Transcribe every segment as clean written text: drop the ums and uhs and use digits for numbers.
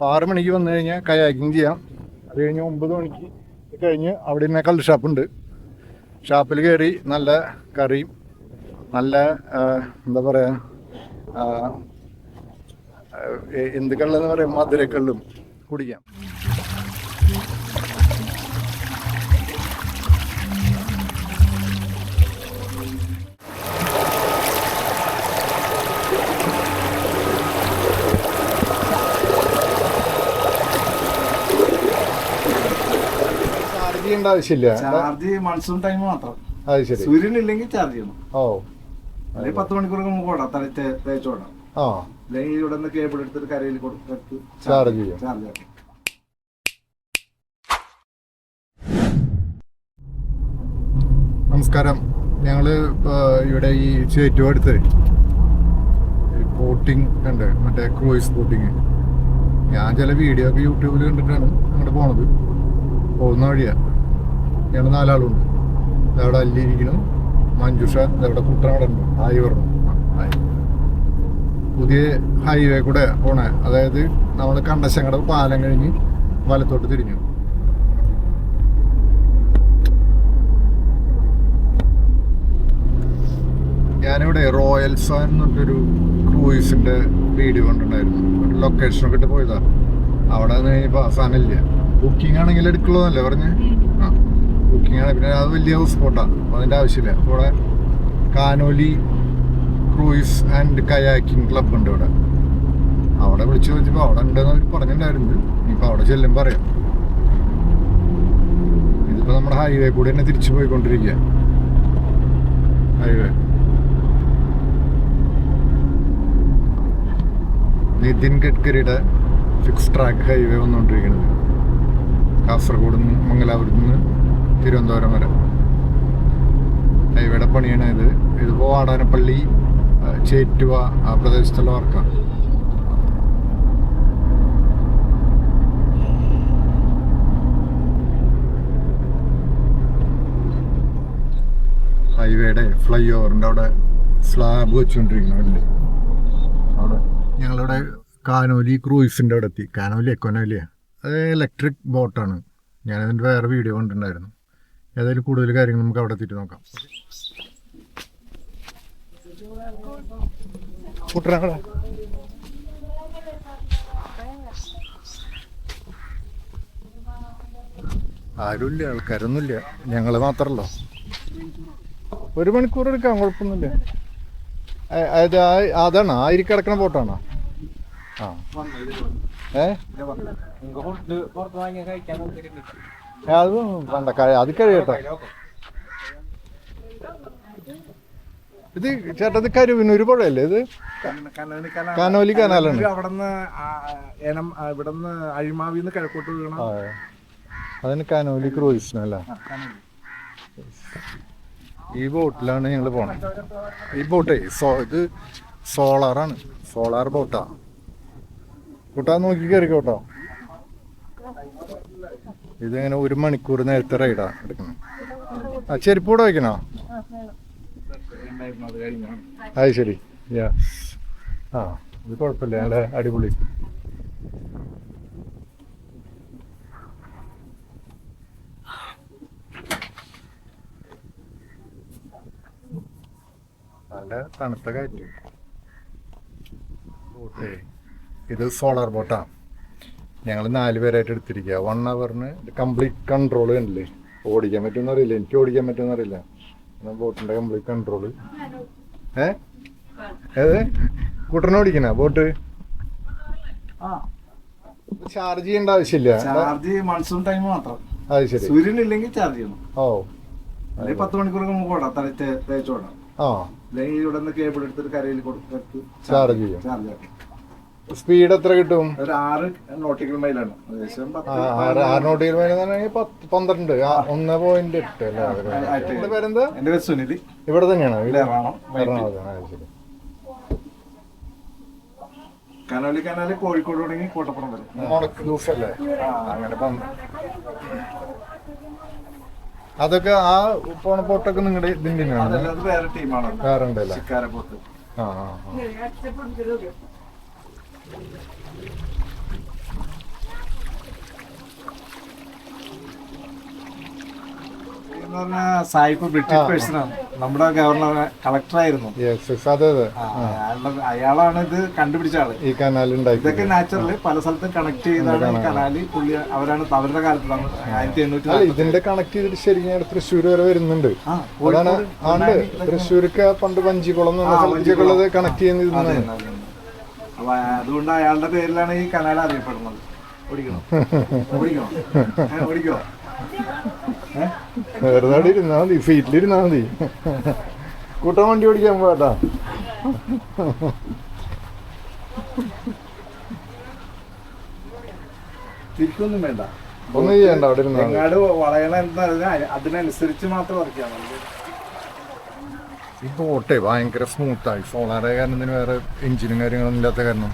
അപ്പോൾ 6 മണിക്ക് വന്നു കഴിഞ്ഞാൽ കയാക്കിങ് ചെയ്യാം. അത് കഴിഞ്ഞ് 9 മണിക്ക് കഴിഞ്ഞ് അവിടെ തന്നെ കള്ള് ഷാപ്പുണ്ട്. ഷാപ്പിൽ കയറി നല്ല കറിയും നല്ല എന്താ പറയുക എന്ത് കള്ളെന്ന് പറയാം, മധുരക്കള്ളും കുടിക്കാം. ചാർജ് ചെയ്യേണ്ട ആവശ്യമില്ല, ചാർജ് മൺസൂൺ ടൈം മാത്രം. അത് ശരി. സൂര്യൻ ഇല്ലെങ്കിൽ ചാർജ് ചെയ്യണം. ഓ, അല്ലെങ്കിൽ 10 മണിക്കൂർ നമുക്ക് ഓടാം, തേച്ചോടാം. ആ, അല്ലെങ്കിൽ ഇവിടെ നിന്ന് കേബിൾ എടുത്തിട്ട് കരയിൽ കൊടുത്ത് ചാർജ് ചെയ്യാം. ചാർജ് ആക്കാം. നമസ്കാരം. ഞങ്ങൾ ഇവിടെ ഈ ചേറ്റു അടുത്ത് ബോട്ടിങ് ഉണ്ട്, മറ്റേ ക്രൂയിസ് ബോട്ടിങ്. ഞാൻ ചില വീഡിയോ ഒക്കെ യൂട്യൂബിൽ കണ്ടിട്ടാണ് അങ്ങോട്ട് പോണത്. പോകുന്ന വഴിയാണ്. ഞങ്ങൾ 4 ആളുണ്ട്. ഇതവിടെ അല്ലിയിരിക്കണം, മഞ്ജുഷ ഇതവിടെ കുട്ടനാട് ഉണ്ട്. ഹായ് പറഞ്ഞു. പുതിയ ഹൈവേ കൂടെ പോണേ, അതായത് നമ്മൾ കണ്ടശങ്കട പാലം കഴിഞ്ഞ് വലത്തോട്ട് തിരിഞ്ഞു. ഞാനിവിടെ റോയൽ ഫാൻ എന്നൊരു ക്രൂയിസിൻ്റെ വീഡിയോ കണ്ടിട്ടുണ്ടായിരുന്നു. ഒരു ലൊക്കേഷനൊക്കെ ഇട്ട് പോയതാ. അവിടെ ഇപ്പോൾ ഫാനില്ല. ബുക്കിംഗ് ആണെങ്കിൽ എടുക്കുള്ളൂ എന്നല്ലേ പറഞ്ഞ്. ആ, ബുക്കിംഗ് ആണ്. പിന്നെ അത് വലിയ ഹൗസ് ബോട്ടാണ്, അപ്പോൾ അതിൻ്റെ ആവശ്യമില്ല. അപ്പോൾ ഇവിടെ Canoli cruise and kayaking club ഉണ്ട് ഇവിടെ. അവിടെ വിളിച്ചു ചോദിച്ചപ്പോൾ അവിടെ ഉണ്ടെന്ന് അവർ പറഞ്ഞിട്ടുണ്ടായിരുന്നു. ഇനിയിപ്പോൾ അവിടെ ചെല്ലും പറയാം. ഇതിപ്പോൾ നമ്മുടെ ഹൈവേ കൂടി തന്നെ തിരിച്ചു പോയിക്കൊണ്ടിരിക്കുക. ഹൈവേ നിതിൻ ഗഡ്കരിയുടെ 6 ട്രാക്ക് ഹൈവേ വന്നുകൊണ്ടിരിക്കുന്നത്. കാസർഗോഡ് നിന്ന് മംഗലാപുരത്ത് നിന്ന് തിരുവനന്തപുരം വരെ ഹൈവേയുടെ പണിയാണ് ഇത്. ഇതിപ്പോൾ വാടാനപ്പള്ളി, ചേറ്റുവ ആ പ്രദേശത്തുള്ള വർക്കാണ്. ഹൈവേയുടെ ഫ്ലൈ ഓവറിൻ്റെ അവിടെ സ്ലാബ് വെച്ചുകൊണ്ടിരിക്കുന്നുണ്ട്. അവിടെ ഞങ്ങളിവിടെ കാനോലി ക്രൂയിസിൻ്റെ അവിടെ എത്തി. കാനോലിയാണ്, അത് ഇലക്ട്രിക് ബോട്ടാണ്. ഞാനതിൻ്റെ വേറെ വീഡിയോ കണ്ടിട്ടുണ്ടായിരുന്നു. ഏതായാലും കൂടുതൽ കാര്യങ്ങൾ നമുക്ക് അവിടെ എത്തിയിട്ട് നോക്കാം. കുട്ടനാട് ആരുമില്ല, ആൾക്കാരൊന്നുമില്ല, ഞങ്ങൾ മാത്രമല്ലോ. 1 മണിക്കൂർ എടുക്കാം, കുഴപ്പമൊന്നുമില്ല. അതാണ് ആയിരിക്കിടക്കണ ബോട്ടാണോ? ആ, അത് വേണ്ട, അത് കഴിയട്ടെ. ഇത് ചേട്ടാ, ഇത് കരുവിനൂര് പുഴയല്ലേ? ഇത് കാനോലി കനാലാണ്. ഇവിടുന്ന് അഴിമാവിന്ന് കിഴക്കോട്ട് വീണ അതിന് കാനോലി ക്രൂയിസിനല്ല. ഈ ബോട്ടിലാണ് ഞങ്ങൾ പോണത്. ഈ ബോട്ടേ ഇത് സോളാറാണ്, സോളാർ ബോട്ടാ. കൂട്ടാ നോക്കി കയറിക്കോട്ടോ. ഇതിങ്ങനെ 1 മണിക്കൂർ നേരത്തെ റൈഡാ എടുക്കുന്നത്. ആ, ചെരുപ്പ് കൂടെ വയ്ക്കണോ? അത് ശരി. ആ, ഇത് കുഴപ്പമില്ല, നല്ല അടിപൊളി. നല്ല തണുത്ത കാറ്റ്. ബോട്ടേ ഇത് സോളാർ ബോട്ടാണ്. ഞങ്ങൾ 4 പേരായിട്ട് എടുത്തിരിക്കുക. 1 അവറിന് കംപ്ലീറ്റ് കൺട്രോൾ കണ്ടില്ലേ? ഓടിക്കാൻ പറ്റുമെന്ന് അറിയില്ല, എനിക്ക് ഓടിക്കാൻ പറ്റുമെന്ന് അറിയില്ല. ബോട്ടിൻ്റെ കംപ്ലീറ്റ് കൺട്രോള്. ഏത് കൂട്ടറിനെ ഓടിക്കണ ബോട്ട്? ചാർജ് ചെയ്യേണ്ട ആവശ്യമില്ല, ചാർജ് മൺസൂൺ ടൈം മാത്രം. അത് ശരി. സൂര്യൻ ഇല്ലെങ്കിൽ ചാർജ് ചെയ്യണം. ഓ, അല്ലെങ്കിൽ 10 മണിക്കൂർ നമുക്ക് ഓടാം, തേച്ചോടാം. ആ, അല്ലെങ്കിൽ ഇവിടെ നിന്ന് കേബിൾ എടുത്തിട്ട് കരയിൽ കൊടുത്ത് ചാർജ് ചെയ്യാം. ചാർജ് ആക്കാം. സ്പീഡ് എത്ര കിട്ടും? ഒരു 6 നോട്ടിക്കൽ മൈലാണ്. ഏകദേശം 6 നോട്ടിക്കൽ മൈൽ 12, 1.8 അല്ലേ? പേരെന്താ? എന്റെ പേര് സുനിൽ. ഇവിടെ തന്നെയാണോ? എറണാകുളം. കനാല് കോഴിക്കോട് തുടങ്ങി കോട്ടപ്പുറം വരെ. ദിവസല്ലേ? അങ്ങനെ അതൊക്കെ ആ പോണ പോട്ടൊക്കെ നിങ്ങളുടെ ഇതിന്റെ വേറെ ടീമാണ്. വേറെ ഉണ്ടല്ലേ? ചിക്കാരപ്പോത്ത്. ആ, എന്ന് പറഞ്ഞാൽ സായിപ്പ് ബ്രിട്ടീഷ് പേഴ്സണാണ്, നമ്മുടെ ഗവർണർ കളക്ടറായിരുന്നു. അതെ അതെ. അയാളാണ് ഇത് കണ്ടുപിടിച്ച ആള്. ഈ കനാൽ ഉണ്ടാക്കി ഇതൊക്കെ നാച്ചുറല് പല സ്ഥലത്തും കണക്ട് ചെയ്താണ് ഈ കനാല്. പുള്ളി അവരാണ് അവരുടെ കാലത്ത് 1840. ഇതിന്റെ കണക്ട് ചെയ്തിട്ട് ശരിക്കും തൃശ്ശൂർ വരെ വരുന്നുണ്ട്. അതാണ് ആണ്ട് തൃശ്ശൂർക്ക് പണ്ട് വഞ്ചിക്കുളം വഞ്ചിക്കുള്ളത് കണക്ട് ചെയ്യുന്നത്. അപ്പൊ അതുകൊണ്ട് അയാളുടെ പേരിലാണ് ഈ കനാൽ അറിയപ്പെടുന്നത്. ഓടിക്കണോ ഓടിക്കണോ ഓടിക്കോ? വെറുതെ ഇരുന്നാ മതി, ഫീറ്റിലിരുന്നാ മതി. കൂട്ടം വണ്ടി ഓടിക്കാൻ പോട്ടാ. തിരിക്കൊന്നും വേണ്ട, ഒന്നും ചെയ്യണ്ട, അവിടെ ഇരുന്നാ എങ്ങാട് വളയണ എന്താ അതിനനുസരിച്ച് മാത്രം വരയ്ക്കാൻ മതി. ഈ ബോട്ടേ ഭയങ്കര സ്മൂത്തായി. സോളാറായ കാരണം വേറെ എഞ്ചിനും കാര്യങ്ങളൊന്നും ഇല്ലാത്ത കാരണം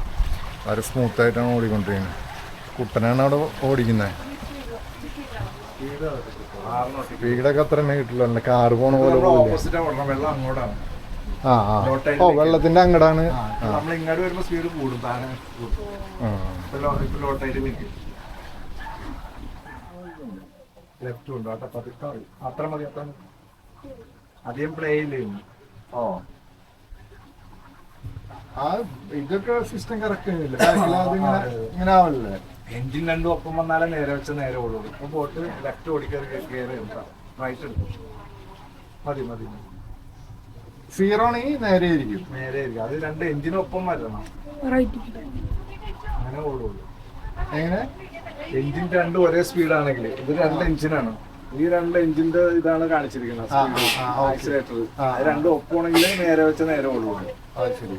വളരെ സ്മൂത്തായിട്ടാണ് ഓടിക്കൊണ്ടിരിക്കുന്നത്. കുട്ടനാണ് അവിടെ ഓടിക്കുന്നത്. സ്പീഡൊക്കെ അത്ര തന്നെ കിട്ടില്ല, കാറ് പോണ പോലെ. വെള്ളം അങ്ങോട്ടാണ്. ഓ, വെള്ളത്തിന്റെ അങ്ങടാണ്. നമ്മൾ ഇങ്ങോട്ട് വരുമ്പോ സ്പീഡ് കൂടും, ലെഫ്റ്റ് ഉണ്ട് അത്ര മതി. അത്ര അധികം പ്ലേ ഇല്ലായിരുന്നു. ഓ, ഇതൊക്കെ സിസ്റ്റം കറക്റ്റ് ഇങ്ങനെ ആവല്ലേ? എഞ്ചിൻ രണ്ടും ഒപ്പം വന്നാലേ നേരെ വെച്ച നേരെ ഓടുള്ളൂ. ഇപ്പൊ ബോട്ട് ലെഫ്റ്റ് ഓടിക്കറി കയറി റൈറ്റ് എടുക്കും. മതി മതി. സീറോ ആണെങ്കിൽ നേരെ ആയിരിക്കും. നേരെ ആയിരിക്കും. അത് രണ്ട് എഞ്ചിനൊപ്പം വരണം, അങ്ങനെ ഓടുള്ളൂ. എങ്ങനെ എഞ്ചിൻ രണ്ടും ഒരേ സ്പീഡാണെങ്കിൽ, ഇത് രണ്ട് എഞ്ചിനാണ്. ഈ രണ്ട് എഞ്ചിന്റെ ഇതാണ് കാണിച്ചിരിക്കുന്നത് ആക്സിലേറ്റർ. അത് രണ്ടും ഒപ്പമാണെങ്കിൽ നേരെ വെച്ച നേരെ ഓടുള്ളൂ. ശരി,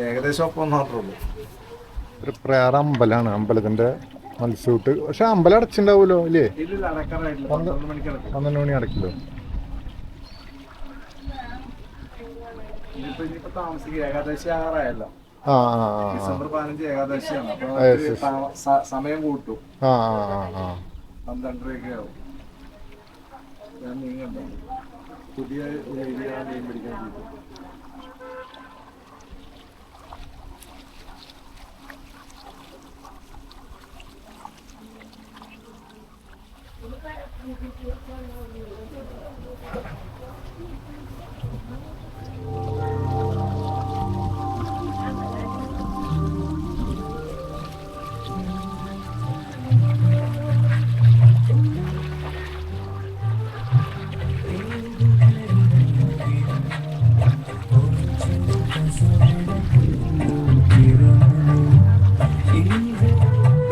ഏകദേശം ഒപ്പം മാത്രമേ ഉള്ളൂ. ഒരു പ്രയാർ അമ്പലാണ്, അമ്പലത്തിന്റെ മത്സ്യൂട്ട്. പക്ഷെ അമ്പലം അടച്ചിണ്ടാവൂലോ അല്ലേ? 12 മണി അടക്കില്ലോ. ഇനിയിപ്പോ താമസിക്കുക, ഏകാദശി ആകാറായല്ലോ. ഡിസംബർ 15 ഏകാദശിയാണ്. അപ്പൊ സമയം കൂട്ടും, 12:30 ആവും. ഞാൻ നീങ്ങണ്ട, പുതിയ ഏരിയ മീൻ പിടിക്കാൻ പറ്റും.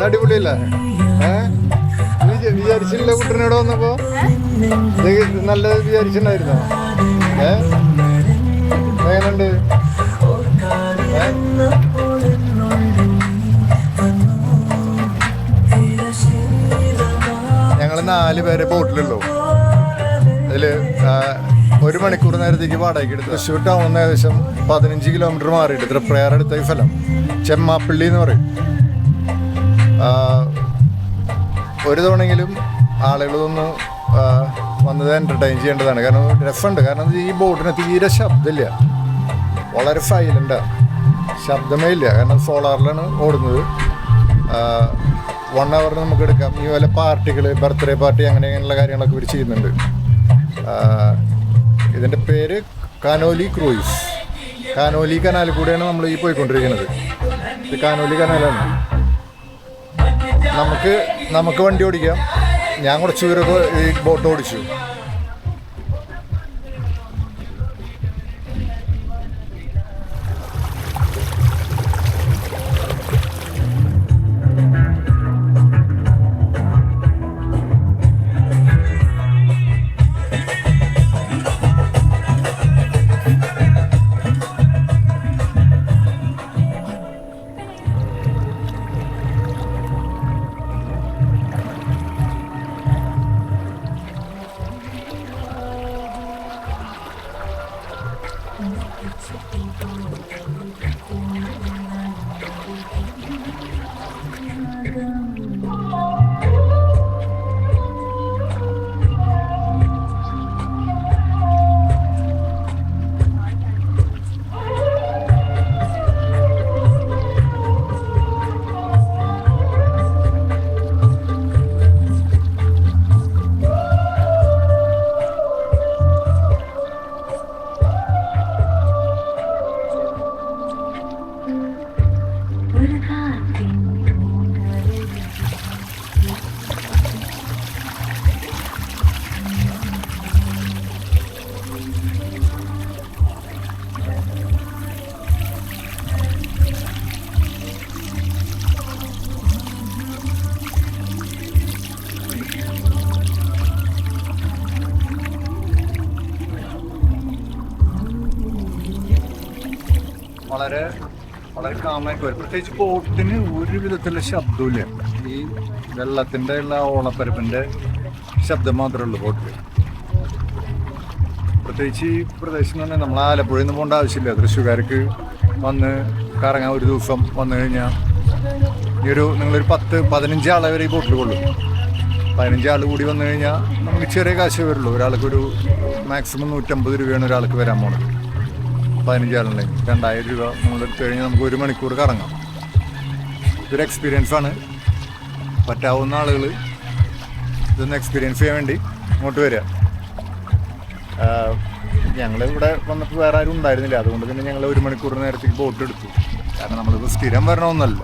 അടിപൊളിയല്ലേ? വിചാരിച്ചില്ല കുട്ടനോട് വന്നപ്പോ? നല്ലത് വിചാരിച്ചിട്ടുണ്ടായിരുന്നോ? എങ്ങനുണ്ട്? ഞങ്ങൾ 4 പേരെ ബോട്ടിലുള്ളൂ. അതിൽ 1 മണിക്കൂർ നേരത്തേക്ക് വാടകയ്ക്ക് എടുത്ത് തൃശ്ശൂർ ടൗണിൽ ഏകദേശം 15 കിലോമീറ്റർ മാറിയിട്ട് തൃപ്രയാർ അടുത്ത ഈ സ്ഥലം ചെമ്മാപ്പള്ളി എന്ന് പറയും. ഒരു തവണെങ്കിലും ആളുകളൊന്ന് വന്നത് എൻ്റർടൈൻ ചെയ്യേണ്ടതാണ്. കാരണം രസമുണ്ട്. കാരണം ഈ ബോട്ടിന് തീരെ ശബ്ദമില്ല, വളരെ സൈലൻ്റാണ്, ശബ്ദമേ ഇല്ല. കാരണം സോളാറിലാണ് ഓടുന്നത്. 1 അവർ നമുക്ക് എടുക്കാം. ഈ വല്ല പാർട്ടികൾ, ബർത്ത്ഡേ പാർട്ടി അങ്ങനെയുള്ള കാര്യങ്ങളൊക്കെ ഇവർ ചെയ്യുന്നുണ്ട്. ഇതിൻ്റെ പേര് കാനോലി ക്രൂയിസ്. കാനോലി കനാലിൽ കൂടെയാണ് നമ്മൾ ഈ പോയിക്കൊണ്ടിരിക്കുന്നത്. ഇത് കാനോലി കനാലാണ്. നമുക്ക് വണ്ടി ഓടിക്കാം. ഞാൻ കുറച്ച് ദൂരമൊക്കെ ഈ ബോട്ട് ഓടിച്ചു. വളരെ വളരെ കാമായിട്ട് വരും. പ്രത്യേകിച്ച് ബോട്ടിന് ഒരു വിധത്തിലുള്ള ശബ്ദമില്ല. ഈ വെള്ളത്തിൻ്റെ ഉള്ള ഓളപ്പരപ്പിൻ്റെ ശബ്ദം മാത്രമേ ഉള്ളൂ ബോട്ടിൽ. പ്രത്യേകിച്ച് ഈ പ്രദേശം തന്നെ നമ്മൾ ആലപ്പുഴയിൽ നിന്ന് പോകേണ്ട ആവശ്യമില്ല. തൃശ്ശൂർക്കാർക്ക് വന്ന് കറങ്ങാൻ ഒരു ദിവസം വന്നു കഴിഞ്ഞാൽ ഈ നിങ്ങളൊരു 10-15 ആളെ വരെ ഈ ബോട്ടിൽ കൊള്ളും. 15 ആൾ കൂടി വന്നു കഴിഞ്ഞാൽ നമുക്ക് ചെറിയ കാശേ വരുള്ളൂ. ഒരാൾക്കൊരു മാക്സിമം 150 രൂപയാണ് ഒരാൾക്ക് വരാൻ പോണത്. 15 ആളുണ്ടെങ്കിൽ 2000 രൂപ നമ്മളെടുത്ത് കഴിഞ്ഞാൽ നമുക്ക് 1 മണിക്കൂർ കറങ്ങാം. ഇതൊരു എക്സ്പീരിയൻസാണ്. പറ്റാവുന്ന ആളുകൾ ഇതൊന്ന് എക്സ്പീരിയൻസ് ചെയ്യാൻ വേണ്ടി ഇങ്ങോട്ട് വരിക. ഞങ്ങളിവിടെ വന്നിട്ട് വേറെ ആരും ഉണ്ടായിരുന്നില്ല. അതുകൊണ്ട് തന്നെ ഞങ്ങൾ 1 മണിക്കൂർ നേരത്തേക്ക് ബോട്ട് എടുത്തു. കാരണം നമ്മളിപ്പോൾ സ്ഥിരം വരണമെന്നല്ല.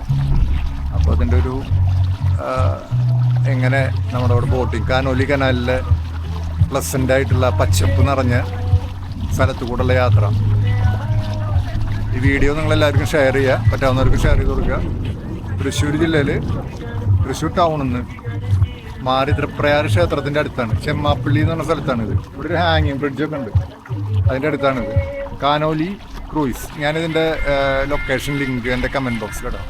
അപ്പോൾ അതിൻ്റെ ഒരു എങ്ങനെ നമ്മുടെ അവിടെ ബോട്ടിങ് കാനോലി കനാലിലെ പ്ലസൻ്റ് ആയിട്ടുള്ള പച്ചപ്പ് നിറഞ്ഞ സ്ഥലത്തു കൂടെയുള്ള യാത്ര. ഈ വീഡിയോ നിങ്ങളെല്ലാവർക്കും ഷെയർ ചെയ്യുക, പറ്റാവുന്നവർക്ക് ഷെയർ ചെയ്ത് കൊടുക്കുക. തൃശ്ശൂർ ജില്ലയിൽ തൃശ്ശൂർ ടൗണിൽ നിന്ന് മാറി തൃപ്രയാർ ക്ഷേത്രത്തിൻ്റെ അടുത്താണ്. ചെമ്മാപ്പള്ളി എന്ന് പറഞ്ഞ സ്ഥലത്താണിത്. ഇവിടെ ഒരു ഹാങ്ങിങ് ബ്രിഡ്ജൊക്കെ ഉണ്ട്, അതിൻ്റെ അടുത്താണിത്. കാനോലി ക്രൂയിസ്. ഞാനിതിൻ്റെ ലൊക്കേഷൻ ലിങ്ക് എൻ്റെ കമൻറ്റ് ബോക്സിലിടാം.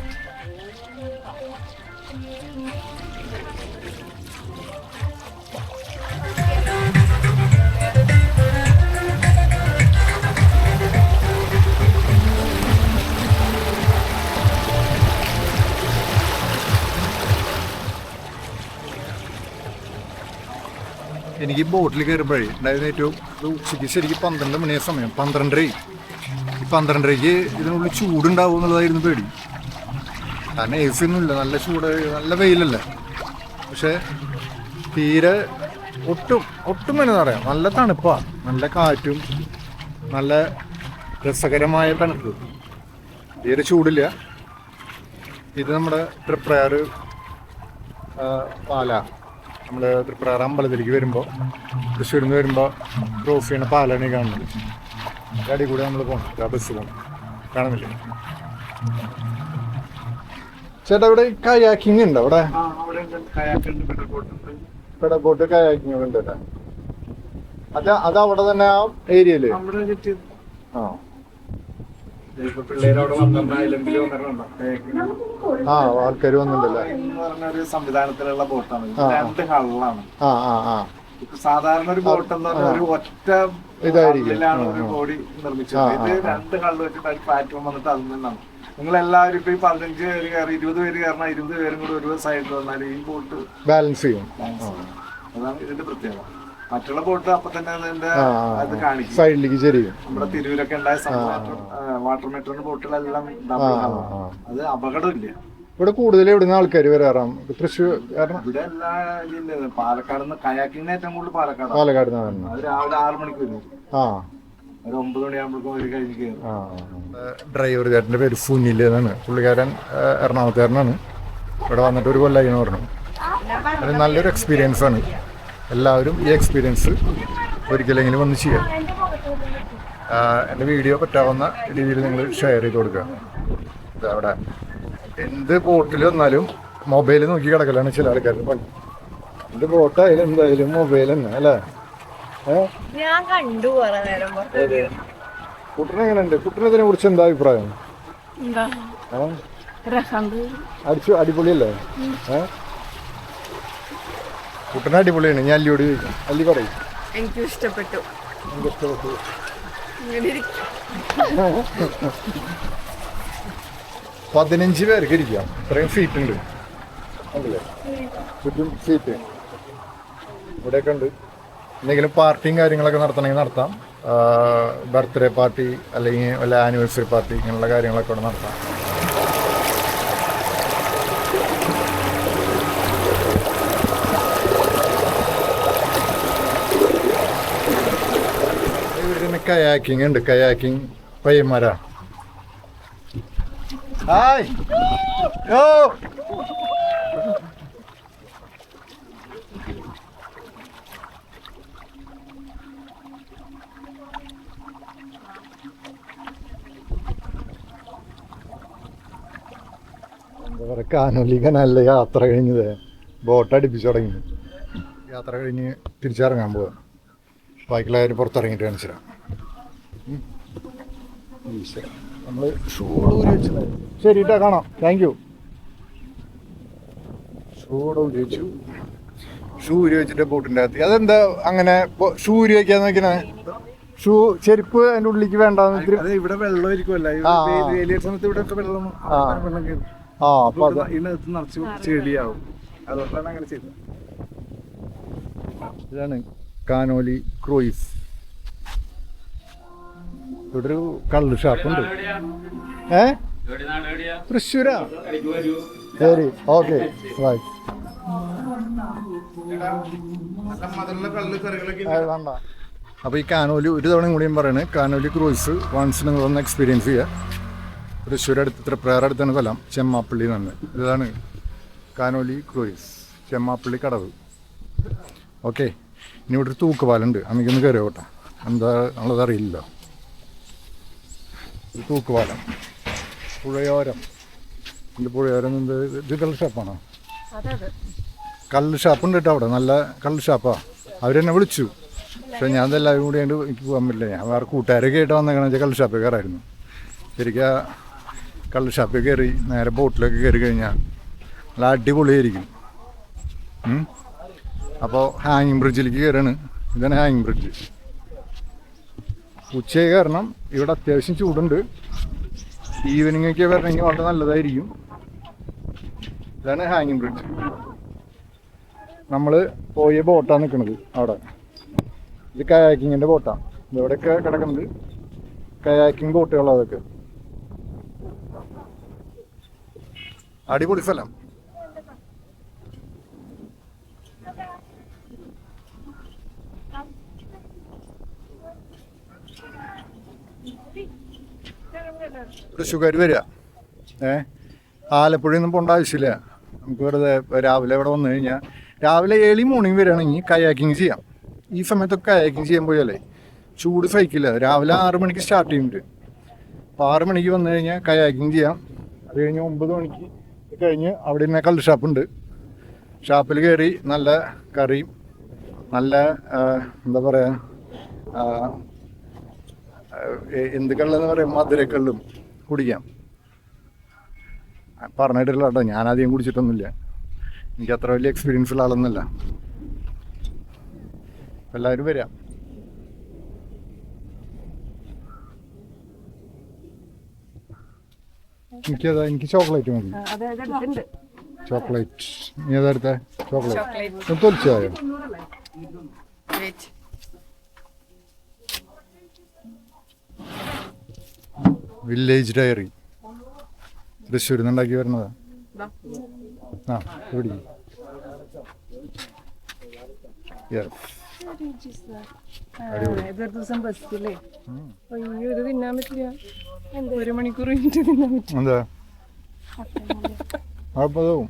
എനിക്ക് ബോട്ടിൽ കയറുമ്പോഴേ ഉണ്ടായിരുന്ന ഏറ്റവും ഉച്ചയ്ക്ക് ശരിക്കും 12 മണിയ സമയം, 12:30. ഈ 12:30ക്ക് ഇതിനുള്ളിൽ ചൂടുണ്ടാവും എന്നുള്ളതായിരുന്നു പേടി. കാരണം എ സി ഒന്നുമില്ല, നല്ല ചൂട്, നല്ല വെയിലല്ലേ. പക്ഷേ തീരെ ഒട്ടും എന്ന് പറയാം, നല്ല തണുപ്പാണ്, നല്ല കാറ്റും നല്ല രസകരമായ തണുപ്പ്, തീരെ ചൂടില്ല. ഇത് നമ്മുടെ തൃപ്രയാർ പാല. നമ്മൾ തൃപ്രയാർ അമ്പലത്തിലേക്ക് വരുമ്പോൾ, തൃശ്ശൂരിൽ നിന്ന് വരുമ്പോൾ ക്രോസ് ചെയ്യുന്ന പാലാണ് ഈ കാണുന്നത്. അടി കൂടെ നമ്മൾ പോകണം, ആ ബസ് പോകണം, കാണുന്നില്ലേ ചേട്ടാ? ഇവിടെ കയാക്കിങ് ഉണ്ടോ? അവിടെ പെഡൽ ബോട്ട് കയാക്കിങ് ഉണ്ട്. അത് അവിടെ തന്നെ ആ ഏരിയയില്. ആ ആൾക്കാർ വന്നിട്ടുണ്ടല്ലേ. സംവിധാനത്തിലുള്ള ബോട്ടാണ്, 2 കളറാണ്. സാധാരണ ഒരു ബോട്ട് എന്ന് പറഞ്ഞാൽ ഒരു ഒറ്റ ഇതായിരിക്കും ഒരു ബോഡി നിർമ്മിച്ചത്. ഇത് 2 കളർ വെച്ചിട്ട് ഒരു പ്ലാറ്റ്ഫോം വന്നിട്ട് അതിൽ നിന്നാണ്. നിങ്ങളെല്ലാവരും ഇപ്പൊ ഈ 15 പേര് കയറി 20 പേര് കയറണം, 20 പേരും കൂടി ഒരു സൈഡിൽ വന്നാൽ ഈ ബോട്ട് ബാലൻസ് ചെയ്യും. അതാണ് ഇതിന്റെ പ്രത്യേകത. മറ്റുള്ള ബോട്ട് അപ്പൊ തന്നെ അതിന്റെ അത് കാണിക്കും, സൈഡിലേക്ക് ചെരിയും. നമ്മുടെ തിരൂരൊക്കെ ഉണ്ടായ വാട്ടർ മെട്രോന്റെ ബോട്ടുകളെല്ലാം അത് അപകടമില്ല. ഇവിടെ കൂടുതൽ എവിടുന്ന ആൾക്കാർ വരാറാം? തൃശ്ശൂർ, ഇവിടെ എല്ലാ ജില്ലയിലും. പാലക്കാട് നിന്ന് കയാക്കിന് ഏറ്റവും കൂടുതൽ പാലക്കാട് അത് രാവിലെ 6 മണിക്ക് വരും, ഒരു 9 മണിയാകുമ്പോഴേക്കും ഒരു കഴിഞ്ഞ് കയറും. ഡ്രൈവർ ചേട്ടൻ്റെ പേര് സുനിൽ എന്നാണ്. പുള്ളിക്കാരൻ എറണാകുളത്തുകാരനാണ്. ഇവിടെ വന്നിട്ട് ഒരു കൊല്ലമായി എന്ന് പറഞ്ഞു. അത് നല്ലൊരു എക്സ്പീരിയൻസ് ആണ്. എല്ലാവരും ഈ എക്സ്പീരിയൻസ് ഒരിക്കലെങ്കിലും വന്ന് ചെയ്യാം. എൻ്റെ വീഡിയോ പറ്റാവുന്ന രീതിയിൽ നിങ്ങൾ ഷെയർ ചെയ്ത് കൊടുക്കുക. അവിടെ എന്ത് ബോട്ടിൽ വന്നാലും മൊബൈൽ നോക്കി കിടക്കലാണ് ചില ആൾക്കാരുടെ പണി. എന്ത് ബോട്ടായാലും എന്തായാലും മൊബൈൽ തന്നെ അല്ലേ? കുട്ടനെ എങ്ങനെയുണ്ട്? കുട്ടനതിനെ കുറിച്ച് എന്താ അഭിപ്രായം? അടിപൊളിയല്ലേ? കുട്ടന അടിപൊളിയാണ്. ഞാൻ അല്ലിയോട് ചോദിക്കാം. അല്ലി പറയും. എനിക്ക് ഇഷ്ടപ്പെട്ടു. 15 പേർക്ക് ഇരിക്കാം. ഇത്രയും സീറ്റ് ഉണ്ട്, ചുറ്റും സീറ്റ്. ഇവിടെയൊക്കെ ഉണ്ട്. എന്തെങ്കിലും പാർട്ടിയും കാര്യങ്ങളൊക്കെ നടത്തണമെങ്കിൽ നടത്താം. ബർത്ത്ഡേ പാർട്ടി അല്ലെങ്കിൽ വല്ല ആനിവേഴ്സറി പാർട്ടി, ഇങ്ങനെയുള്ള കാര്യങ്ങളൊക്കെ ഇവിടെ നടത്താം. കയാക്കിങ് ഉണ്ട്. കയാക്കിങ് പയ്യന്മാരാ. ഹായ്. ഓ എന്താ പറയുക, കാനോലി കനാലിലെ യാത്ര കഴിഞ്ഞത് ബോട്ട് അടുപ്പിച്ച് തുടങ്ങി. യാത്ര കഴിഞ്ഞ് തിരിച്ചിറങ്ങാൻ പോവാ. ബാക്കിയുള്ളവർ പുറത്തിറങ്ങിയിട്ട് കാണിച്ചിരാം. നമ്മൾ ഷൂട് ഊരി വെച്ചത്. ശരി കേട്ടോ, കാണാം. Thank you. ഷൂട് ഊരി വെച്ചു. ഷൂ ഊരി വെച്ചിട്ട് ബോട്ടിൻ്റെ അകത്ത്. അതെന്താ അങ്ങനെ ഷൂ ഊരി വെക്കാന്ന് വെക്കണേ? ഷൂ ചെരുപ്പ് അതിൻ്റെ ഉള്ളിലേക്ക് വേണ്ടെന്ന് ഇത്തിരി. അതെ, ഇവിടെ വെള്ളം ഇരിക്കുമല്ലോ സമയത്ത് ഇവിടെ ഒക്കെ വെള്ളം കയറും. അപ്പൊ ഇതിനകത്ത് നിറച്ച് ചെടിയാവും. അതുകൊണ്ടാണ് അങ്ങനെ ചെയ്തത്. ഇതാണ് കാനോലി ക്രൂയിസ്. ഇവിടെ ഒരു കള്ള് ഷാപ്പുണ്ട്. തൃശ്ശൂരാ? ശരി, ഓക്കെ. വേണ്ട. അപ്പോൾ ഈ കാനോലി ഒരു തവണ കൂടിയും പറയണേ, കാനോലി ക്രൂയിസ് വൺസ് നിങ്ങൾ ഒന്ന് എക്സ്പീരിയൻസ് ചെയ്യുക. തൃശ്ശൂർ അടുത്ത് തൃപ്രയാർ അടുത്താണ് സ്ഥലം, ചെമ്മാപ്പള്ളി തന്നെ. ഇതാണ് കാനോലി ക്രൂയിസ്, ചെമ്മാപ്പള്ളി കടവ്. ഓക്കെ. ഇനി ഇവിടെ ഒരു തൂക്കുപാലുണ്ട്, അമ്മയ്ക്കൊന്ന് കയറി പോട്ടെ. എന്താ ഉള്ളത് അറിയില്ലല്ലോ. തൂക്കുപാലം, പുഴയോരം. ഇതിൻ്റെ പുഴയോരം എന്ത്? ഇത് കള്ള് ഷാപ്പാണോ? കള്ള് ഷാപ്പുണ്ട് കേട്ടോ അവിടെ, നല്ല കള്ള് ഷാപ്പാണ്. അവരെന്നെ വിളിച്ചു, പക്ഷെ ഞാൻ എല്ലാവരും കൂടി ആയിട്ട് എനിക്ക് പോകാൻ പറ്റില്ല. ഞാൻ വേറെ കൂട്ടുകാരൊക്കെ ആയിട്ട് വന്നേക്കണെന്ന് വെച്ചാൽ കള്ള് ഷാപ്പിൽ കയറായിരുന്നു. ശരിക്കും കള്ള് ഷാപ്പിൽ കയറി നേരെ ബോട്ടിലൊക്കെ കയറി കഴിഞ്ഞാൽ നല്ല അടിപൊളിയായിരിക്കും. അപ്പോൾ ഹാങ്ങിങ് ബ്രിഡ്ജിലേക്ക് കയറാണ്. ഇതാണ് ഹാങ്ങിങ് ബ്രിഡ്ജ്. ഉച്ചയ്ക്ക് കാരണം ഇവിടെ അത്യാവശ്യം ചൂടുണ്ട്. ഈവനിങ് ഒക്കെ വരണമെങ്കിൽ വളരെ നല്ലതായിരിക്കും. ഇതാണ് ഹാങ്ങിങ് ബ്രിഡ്ജ്. നമ്മൾ പോയ ബോട്ടാണ് നിൽക്കുന്നത് അവിടെ. ഇത് കയാക്കിങ്ങിൻ്റെ ബോട്ടാണ്. ഇവിടെയൊക്കെ കിടക്കുന്നത് കയാക്കിങ് ബോട്ടുകളതൊക്കെ. അടിപൊളി സ്ഥലം. തൃശ്ശൂർ വരിക. ആലപ്പുഴയൊന്നും പോകേണ്ട ആവശ്യമില്ല. നമുക്ക് വെറുതെ രാവിലെ ഇവിടെ വന്നു കഴിഞ്ഞാൽ രാവിലെ ഏർലി മോർണിംഗ് വരികയാണെങ്കിൽ കയാക്കിങ് ചെയ്യാം. ഈ സമയത്തൊക്കെ കയാക്കിങ് ചെയ്യാൻ പോയാലേ ചൂട് സഹിക്കില്ല. രാവിലെ 6 മണിക്ക് സ്റ്റാർട്ട് ചെയ്യുന്നുണ്ട്. അപ്പോൾ 6 മണിക്ക് വന്നു കഴിഞ്ഞാൽ കയാക്കിങ് ചെയ്യാം. അത് കഴിഞ്ഞ് 9 മണിക്ക് കഴിഞ്ഞ് അവിടെ തന്നെ കള്ള് ഷാപ്പുണ്ട്. ഷാപ്പിൽ കയറി നല്ല കറിയും നല്ല എന്താ പറയുക, എന്ത് കള്ളെന്ന് പറയാം, മധുരക്കള്ളും കുടിക്കാം. പറഞ്ഞിട്ടില്ല കേട്ടോ, ഞാനധികം കുടിച്ചിട്ടൊന്നുമില്ല. എനിക്ക് അത്ര വലിയ എക്സ്പീരിയൻസ് ഉള്ള ആളൊന്നുമല്ല. എല്ലാവരും വരാം. എനിക്ക് ചോക്ലേറ്റ് മതി. ചോക്ലേറ്റ്. നീ ഏതാ ചോക്ലേറ്റ്? തൊലിച്ചായോ? വില്ലേജ് ഡയറി തൃശ്ശൂരിൽ നിന്നുണ്ടാക്കി വരുന്നതാ. ഇവിടെ ഒരു മണിക്കൂർ കഴിഞ്ഞിട്ട് തിന്നാൻ പറ്റും. എന്താ അപ്പതാവും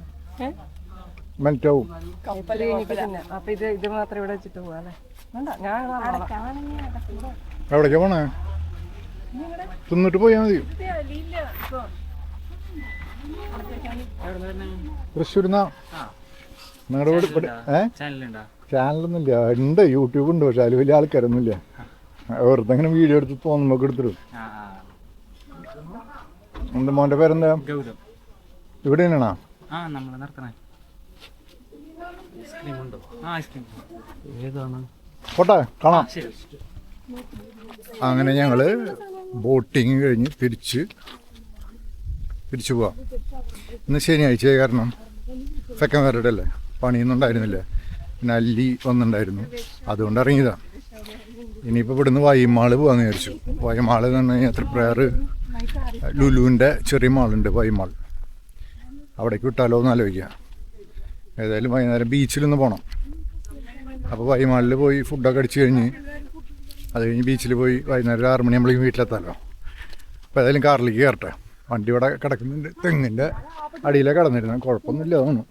മെൽറ്റാവും. അപ്പൊ ഇത് മാത്രം ഇവിടെ വെച്ചിട്ട് പോവാല്ലേ? എവിടേക്കാ പോണേ? തിന്നിട്ട് പോയാൽ മതി. തൃശ്ശൂരിന്നാ നിങ്ങളുടെ വീട്? ചാനലൊന്നുമില്ല. ഉണ്ട്, യൂട്യൂബ് ഉണ്ട്, പക്ഷെ അതിൽ വലിയ ആൾക്കാരൊന്നുമില്ല. വെറുതെ അങ്ങനെ വീഡിയോ എടുത്ത് തോന്നുമ്പോൾ എടുത്തിടും. എന്താ മോൻ്റെ പേരെന്താ? ഇവിടെ തന്നെയാണോ? പോട്ടെ, കാണാം. അങ്ങനെ ഞങ്ങൾ ബോട്ടിങ് കഴിഞ്ഞ് തിരിച്ചു പോവാം. ഇന്ന് ശനിയാഴ്ച കാരണം സെക്കൻഡ് സാറ്റർഡേ അല്ലേ, പണിയൊന്നും ഉണ്ടായിരുന്നില്ല. പിന്നെ അല്ലി വന്നിട്ടുണ്ടായിരുന്നു, അതുകൊണ്ട് ഇറങ്ങിയതാണ്. ഇനിയിപ്പോൾ ഇവിടുന്ന് വൈമാൾ പോകാമെന്ന് വിചാരിച്ചു. വൈമാൾ എന്ന് പറഞ്ഞു കഴിഞ്ഞാൽ തൃപ്രയാർ ലുലുവിൻ്റെ ചെറിയ മാളുണ്ട്, വൈമാൾ. അവിടേക്ക് വിട്ടാലോ എന്ന് ആലോചിക്കാം. ഏതായാലും വൈകുന്നേരം ബീച്ചിലൊന്ന് പോകണം. അപ്പോൾ വൈമാളിൽ പോയി ഫുഡൊക്കെ അടിച്ച് കഴിഞ്ഞ് അത് കഴിഞ്ഞ് ബീച്ചിൽ പോയി വൈകുന്നേരം 6 മണിയാകുമ്പോഴേക്കും വീട്ടിലെത്താമല്ലോ. അപ്പോൾ ഏതായാലും കാറിലേക്ക് കയറട്ടെ. വണ്ടി ഇവിടെ കിടക്കുന്നുണ്ട്, തെങ്ങിൻ്റെ അടിയിലാണ് കിടന്നിരുന്നത്. കുഴപ്പമൊന്നുമില്ല തോന്നുന്നു.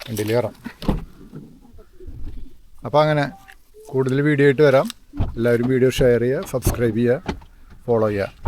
വണ്ടിയിൽ കയറാം. അപ്പോൾ അങ്ങനെ കൂടുതൽ വീഡിയോ ആയിട്ട് വരാം. എല്ലാവരും വീഡിയോ ഷെയർ ചെയ്യുക, സബ്സ്ക്രൈബ് ചെയ്യുക, ഫോളോ ചെയ്യുക.